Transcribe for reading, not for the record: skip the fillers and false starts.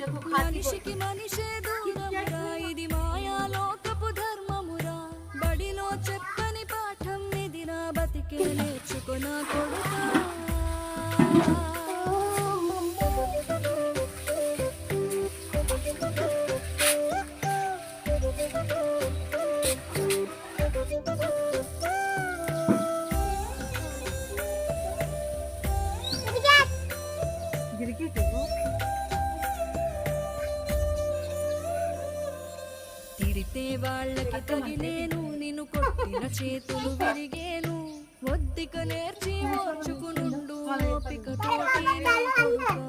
మనిషికి మనిషే దూరమురా, ఇది మాయాలోకపు ధర్మమురా. బడిలో చెప్పని పాఠం ఇదిరా, బతికే నేర్చుకున్నా కొడుకా. తిడితే వాళ్ళకి తగిలేను, నిన్ను కొట్టిన చేతులు విరిగేను. ఒద్దిక నేర్చి ఓర్చుకునుండు, ఓపిక తోటి నా కొడుకా.